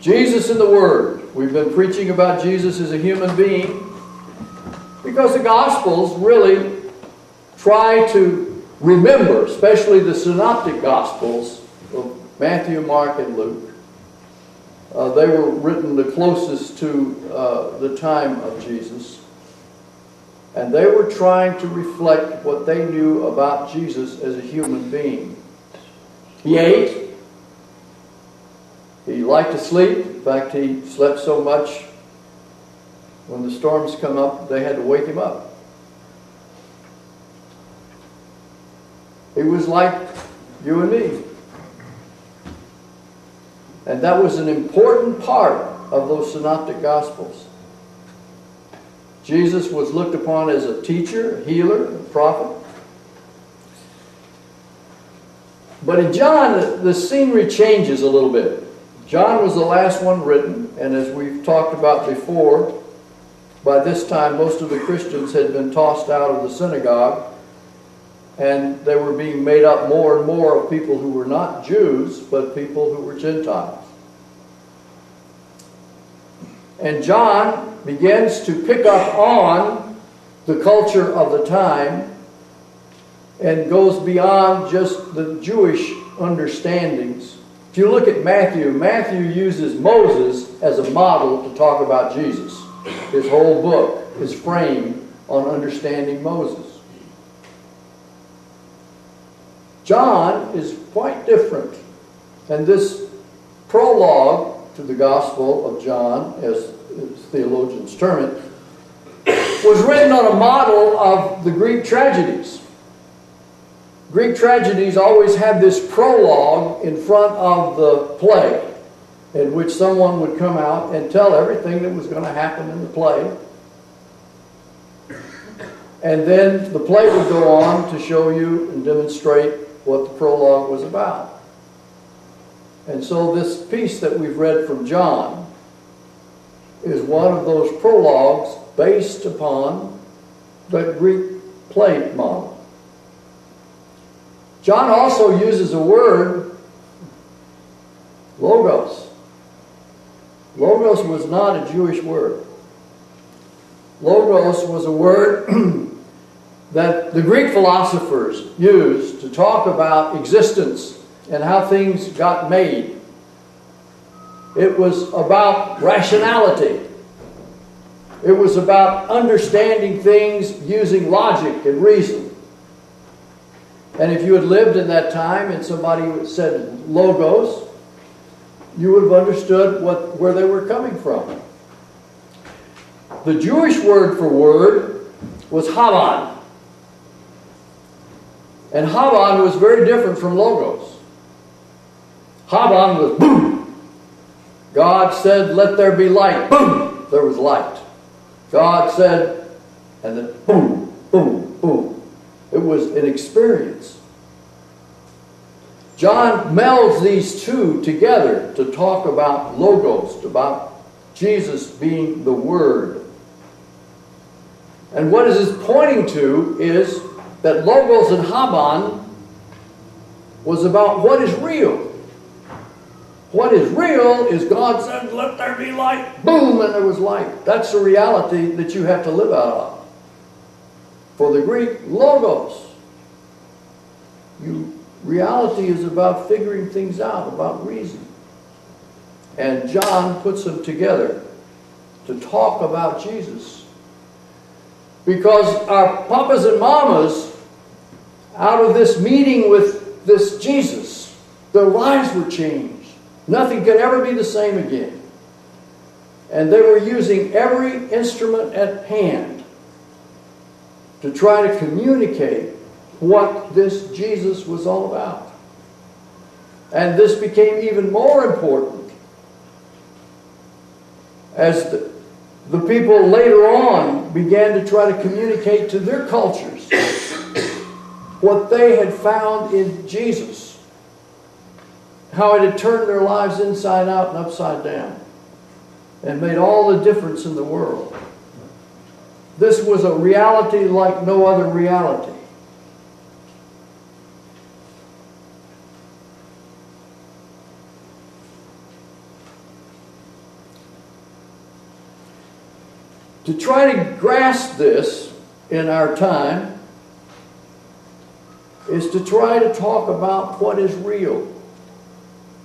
Jesus and the Word. We've been preaching about Jesus as a human being because the Gospels really try to remember, especially the synoptic Gospels of Matthew, Mark, and Luke. They were written the closest to the time of Jesus. And they were trying to reflect what they knew about Jesus as a human being. He ate. He liked to sleep. In fact, he slept so much when the storms come up, they had to wake him up. He was like you and me. And that was an important part of those synoptic Gospels. Jesus was looked upon as a teacher, a healer, a prophet. But in John, the scenery changes a little bit. John was the last one written, and as we've talked about before, by this time most of the Christians had been tossed out of the synagogue, and they were being made up more and more of people who were not Jews, but people who were Gentiles. And John begins to pick up on the culture of the time and goes beyond just the Jewish understandings. If you look at Matthew, Matthew uses Moses as a model to talk about Jesus. His whole book is framed on understanding Moses. John is quite different. And this prologue to the Gospel of John, as theologians term it, was written on a model of the Greek tragedies. Greek tragedies always had this prologue in front of the play, in which someone would come out and tell everything that was going to happen in the play. And then the play would go on to show you and demonstrate what the prologue was about. And so this piece that we've read from John is one of those prologues based upon the Greek play model. John also uses a word, logos. Logos was not a Jewish word. Logos was a word that the Greek philosophers used to talk about existence and how things got made. It was about rationality. It was about understanding things using logic and reason. And if you had lived in that time and somebody said logos, you would have understood where they were coming from. The Jewish word for word was havan. And havan was very different from logos. Havan was boom. God said, let there be light. Boom. There was light. God said, and then boom, boom, boom. It was an experience. John melds these two together to talk about logos, about Jesus being the Word. And what this is pointing to is that logos and haban was about what is real. What is real is God said, let there be light. Boom, and there was light. That's the reality that you have to live out of. For the Greek, logos. Reality is about figuring things out, about reason. And John puts them together to talk about Jesus. Because our papas and mamas, out of this meeting with this Jesus, their lives were changed. Nothing could ever be the same again. And they were using every instrument at hand to try to communicate what this Jesus was all about. And this became even more important as the people later on began to try to communicate to their cultures what they had found in Jesus. How it had turned their lives inside out and upside down and made all the difference in the world. This was a reality like no other reality. To try to grasp this in our time is to try to talk about what is real.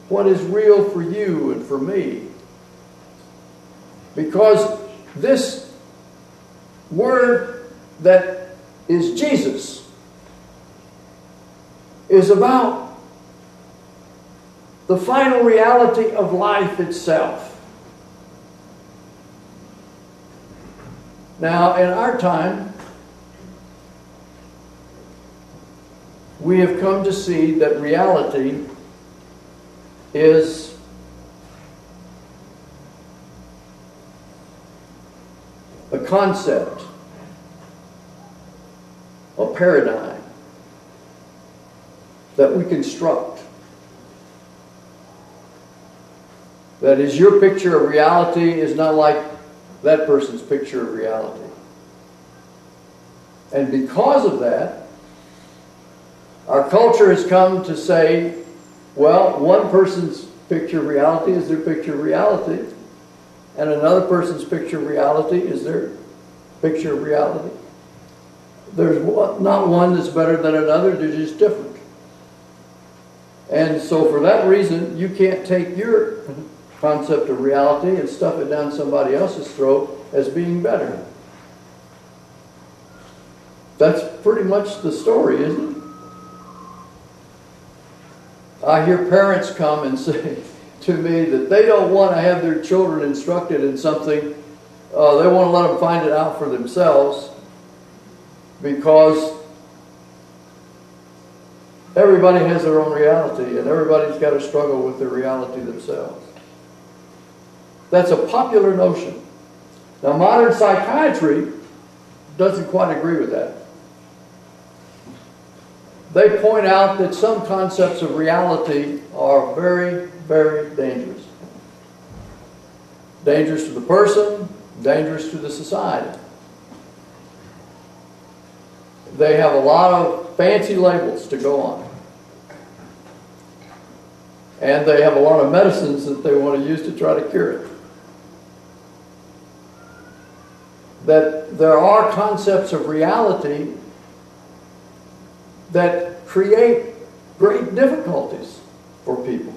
What is real for you and for me. Because this word that is Jesus is about the final reality of life itself. Now, in our time, we have come to see that reality is a concept, a paradigm that we construct. That is, your picture of reality is not like that person's picture of reality. And because of that, our culture has come to say, well, one person's picture of reality is their picture of reality, and another person's picture of reality is their picture of reality. There's not one that's better than another, they're just different. And so for that reason, you can't take your concept of reality and stuff it down somebody else's throat as being better. That's pretty much the story, isn't it? I hear parents come and say to me that they don't want to have their children instructed in something. They want to let them find it out for themselves because everybody has their own reality and everybody's got to struggle with their reality themselves. That's a popular notion. Now, modern psychiatry doesn't quite agree with that. They point out that some concepts of reality are very, very dangerous. Dangerous to the person, dangerous to the society. They have a lot of fancy labels to go on. And they have a lot of medicines that they want to use to try to cure it. That there are concepts of reality that create great difficulties for people.